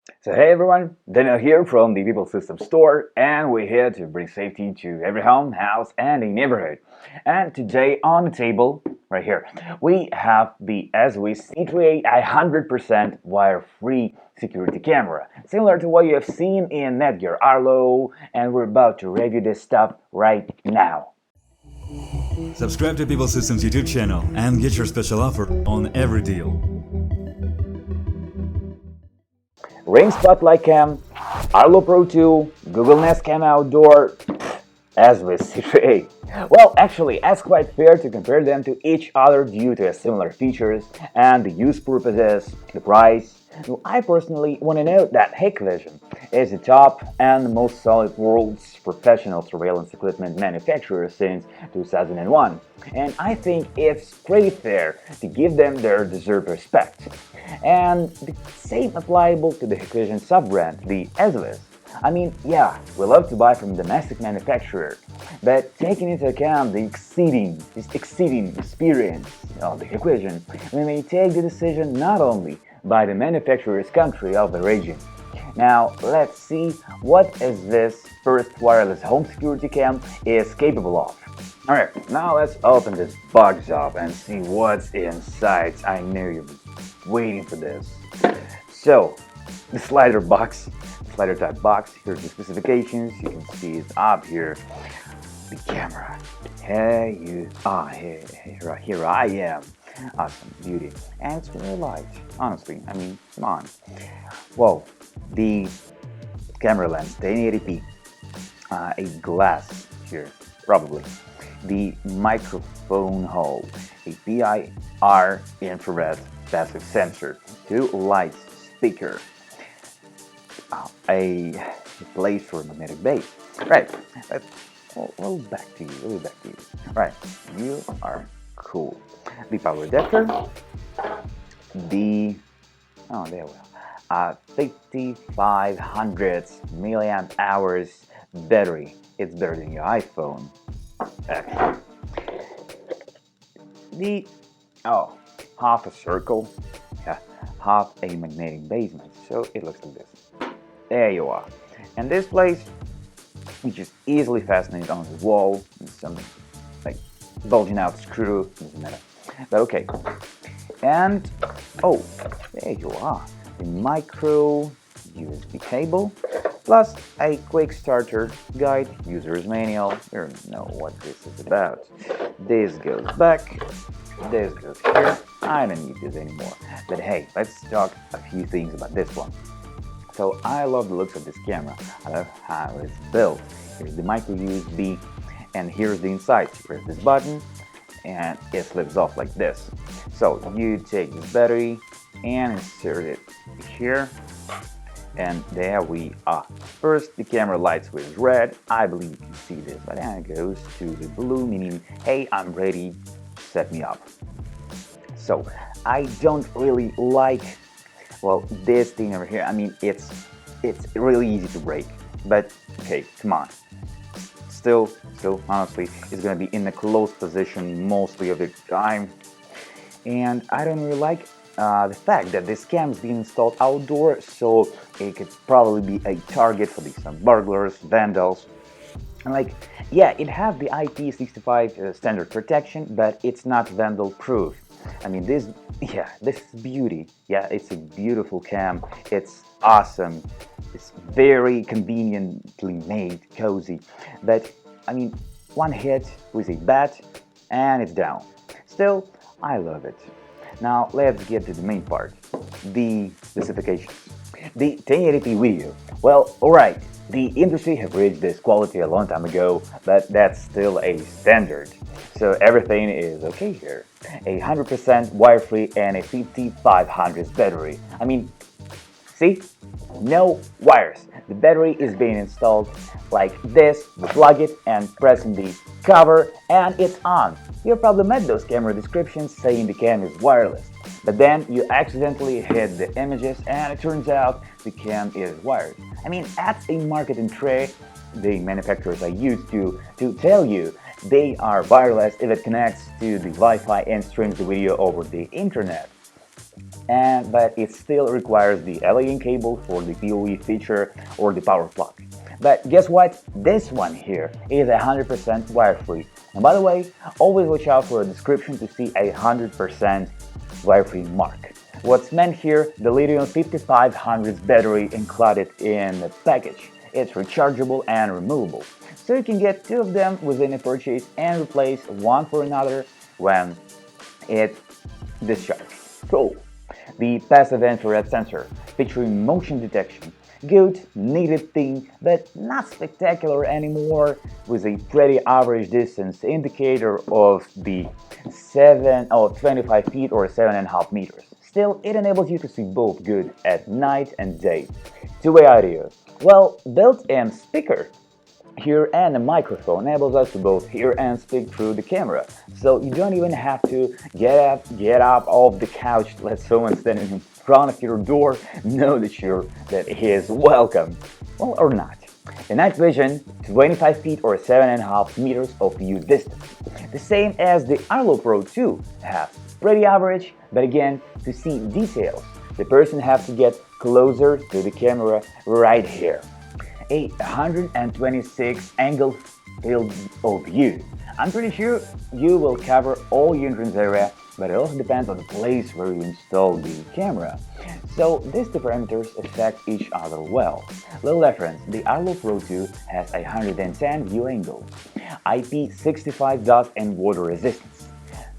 So hey everyone, Daniel here from the People System Store, and we're here to bring safety to every home, house, and a neighborhood. And today on the table, right here, we have the Ezviz C3A 100% wire-free security camera, similar to what you have seen in Netgear Arlo, and we're about to review this stuff right now. Subscribe to People Systems YouTube channel and get your special offer on every deal. Ring Spotlight Cam, Arlo Pro 2, Google Nest Cam Outdoor, Ezviz C3A. Well, actually, it's quite fair to compare them to each other due to similar features and the use purposes, the price. I personally want to note that Hikvision is the top and most solid world's professional surveillance equipment manufacturer since 2001, and I think it's pretty fair to give them their deserved respect. And the same applicable to the Hikvision sub-brand, the Ezviz. I mean, yeah, we love to buy from domestic manufacturer, but taking into account the exceeding experience of the Hikvision, we may take the decision not only by the manufacturer's country of the region. Now, let's see what this first wireless home security cam is capable of. Alright, now let's open this box up and see what's inside. I know you've been waiting for this. So, the slider type box, here's the specifications, you can see it up here. The camera, here I am. Awesome, beauty, and it's really light, honestly, I mean, come on. Whoa, the camera lens, 1080p, a glass here, probably. The microphone hole, a PIR infrared passive sensor, 2 lights, speaker, a place for magnetic base. Right, we'll back to you, Right, you are cool. The power adapter, the, oh there we are, 5500 milliamp hours battery. It's better than your iPhone, actually. The, half a circle, yeah, half a magnetic basement, so it looks like this. There you are. And this place, which is easily fastened on the wall, with some like bulging out screw, doesn't matter. But okay. And oh, there you are. The micro USB cable, plus a quick starter guide, user's manual. You don't know what this is about. This goes back, this goes here. I don't need this anymore. But hey, let's talk a few things about this one. So I love the looks of this camera. I love how it's built. Here's the micro USB, and here's the inside. Press this button, and it slips off like this. So you take this battery and insert it here, and there we are. First, the camera light switch is red. I believe you can see this, but then it goes to the blue, meaning, hey, I'm ready, set me up. So I don't really like, well, this thing over here. I mean, it's really easy to break, but okay, come on. Still, honestly, it's gonna be in a closed position mostly of the time, and I don't really like the fact that this cam is being installed outdoors, so it could probably be a target for some burglars, vandals. And like, yeah, it has the IP65 standard protection, but it's not vandal proof. I mean, this is beauty. Yeah, it's a beautiful cam. It's awesome. It's very conveniently made, cozy. But I mean, one hit with a bat and it's down. Still, I love it. Now let's get to the main part, the specifications. The 1080p video. Well, alright, the industry have reached this quality a long time ago, but that's still a standard. So everything is okay here. 100% wire-free and a 5500 battery. I mean, see? No wires. The battery is being installed like this. You plug it and pressing the cover and it's on. You probably met those camera descriptions saying the cam is wireless, but then you accidentally hit the images and it turns out the cam is wired. I mean, that's a marketing trick the manufacturers are used to tell you they are wireless if it connects to the Wi-Fi and streams the video over the internet. but it still requires the LAN cable for the PoE feature or the power plug. But guess what? This one here is 100% wire-free. And by the way, always watch out for a description to see 100% wire-free mark. What's meant here, the lithium 5500 battery included in the package. It's rechargeable and removable, so you can get two of them within a purchase and replace one for another when it discharges. Cool. The passive infrared sensor featuring motion detection. Good, needed thing, but not spectacular anymore, with a pretty average distance indicator of the 25 feet or 7.5 meters. Still, it enables you to see both good at night and day. Two-way audio. Well, built-in speaker here and a microphone enables us to both hear and speak through the camera, so you don't even have to get up off the couch, let someone standing in front of your door know that he is welcome. Well, or not. The night vision, 25 feet or 7.5 meters of view distance. The same as the Arlo Pro 2 has. Pretty average, but again, to see details, the person has to get closer to the camera right here. A 126 angle field of view. I'm pretty sure you will cover all your entrance area, but it also depends on the place where you install the camera. So these two parameters affect each other well. Little reference, the Arlo Pro 2 has a 110 view angle, IP65 dust and water resistance.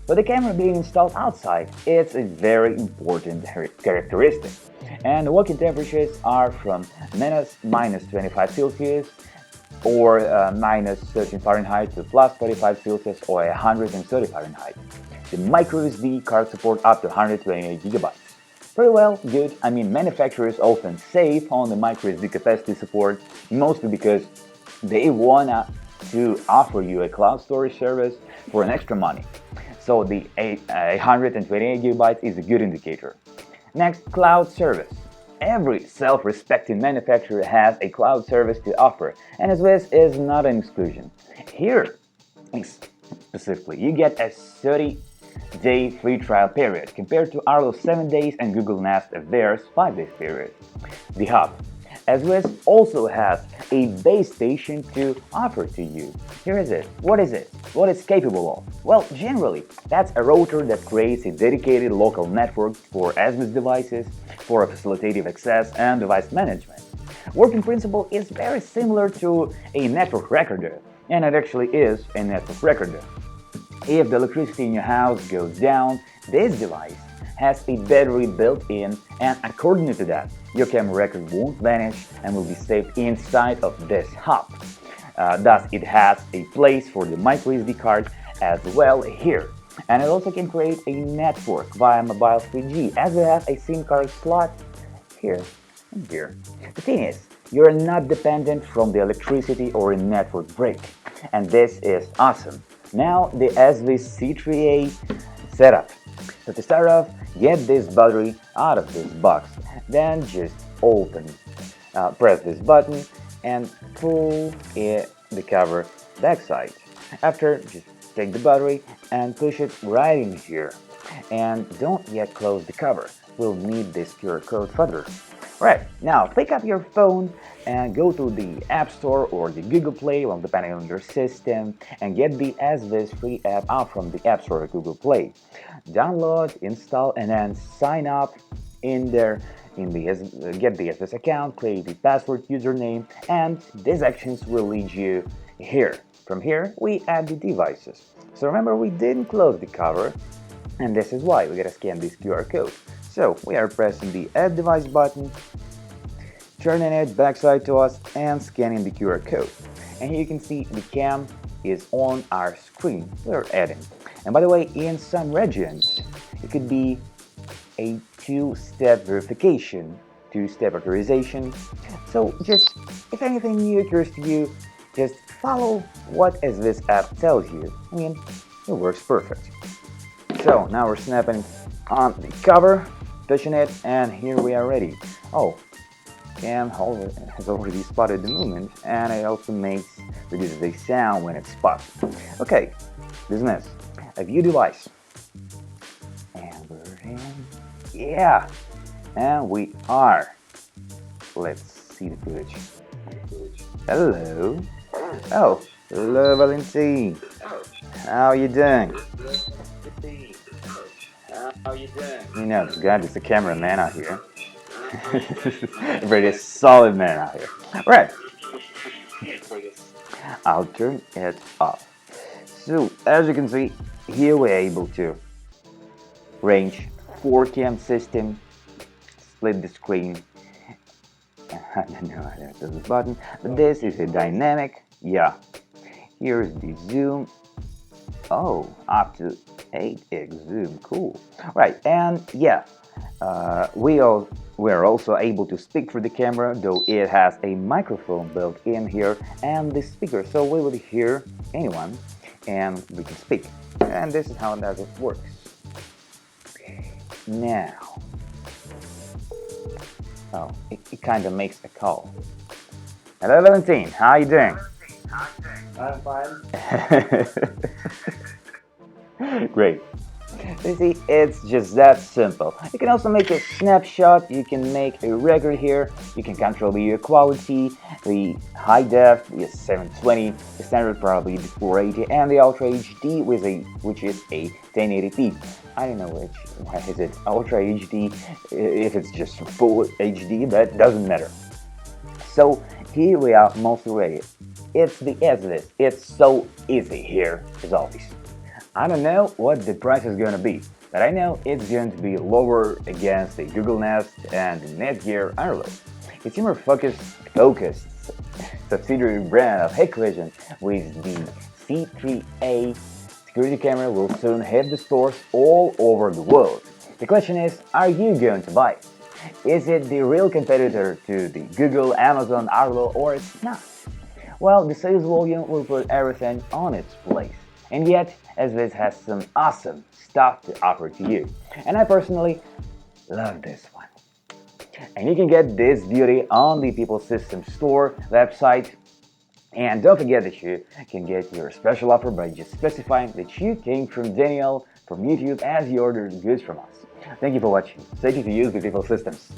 But the camera being installed outside, it's a very important characteristic. And the working temperatures are from minus 25 Celsius or minus 13 Fahrenheit to plus 35 Celsius or 130 Fahrenheit. The MicroSD card support up to 128 GB. Pretty well, good. I mean, manufacturers often save on the MicroSD capacity support, mostly because they want to offer you a cloud storage service for an extra money. So the 128 GB is a good indicator. Next, cloud service. Every self-respecting manufacturer has a cloud service to offer, and Ezviz is not an exclusion. Here, specifically, you get a 30-day free trial period compared to Arlo's 7 days and Google Nest theirs 5-day period. The hub. Ezviz also has a base station to offer to you. Here is it. What is it? What it's capable of? Well, generally, that's a router that creates a dedicated local network for Ezviz devices for facilitative access and device management. Working principle is very similar to a network recorder, and it actually is a network recorder. If the electricity in your house goes down, this device has a battery built in, and according to that, your camera record won't vanish and will be saved inside of this hub. Thus, it has a place for the microSD card as well here. And it also can create a network via mobile 3G, as we have a SIM card slot here and here. The thing is, you're not dependent from the electricity or a network break, and this is awesome. Now, the Ezviz C3A setup. So to start off, get this battery out of this box, then just press this button and pull the cover backside. After, just take the battery and push it right in here. And don't yet close the cover, we'll need this QR code further. Right, now pick up your phone and go to the App Store or the Google Play, well, depending on your system, and get the Ezviz free app out from the App Store or Google Play. Download, install, and then sign up in there. Get the Ezviz account, create the password, username, and these actions will lead you here. From here, we add the devices. So remember, we didn't close the cover, and this is why we gotta scan this QR code. So we are pressing the Add Device button, turning it backside to us, and scanning the QR code. And here you can see the cam is on our screen. We're adding. And by the way, in some regions, it could be a two-step verification, two-step authorization. So just, if anything new occurs to you, just follow what Ezviz app tells you. I mean, it works perfect. So now we're snapping on the cover, pushing it, and here we are ready. Oh, cam has already spotted the movement, and it also produces a sound when it's spotted. Okay, dismiss. A view device. And we're in. Yeah, and we are. Let's see the footage. Hello. Oh, hello, Valentin. How you doing? You know, this guy is a cameraman out here. A pretty solid man out here. Right. I'll turn it off. So, as you can see, here we're able to range 4cam system, split the screen. I don't know how to do this button, but this is a dynamic. Yeah. Here's the zoom. Oh, up to 8x zoom. Cool. Right, and yeah, we're also able to speak through the camera, though it has a microphone built in here and the speaker, so we will hear anyone and we can speak. And this is how it works. Now, oh, it kind of makes a call. Hello, Valentin. How are you doing? I'm fine. Great. You see, it's just that simple. You can also make a snapshot, you can make a record here, you can control the quality, the high def, the 720, the standard probably the 480, and the Ultra HD which is a 1080p. I don't know why is it Ultra HD if it's just full HD, but it doesn't matter. So here we are mostly ready. It's the Ezviz. It's so easy here as always. I don't know what the price is going to be, but I know it's going to be lower against the Google Nest and the Netgear Arlo. It's a more focused subsidiary brand of Hikvision with the C3A security camera will soon hit the stores all over the world. The question is, are you going to buy it? Is it the real competitor to the Google, Amazon, Arlo, or it's not? Well, the sales volume will put everything on its place. And yet, Ezviz has some awesome stuff to offer to you. And I personally love this one. And you can get this beauty on the People System Store website. And don't forget that you can get your special offer by just specifying that you came from Daniel from YouTube as you ordered goods from us. Thank you for watching. Stay tuned to use the People Systems.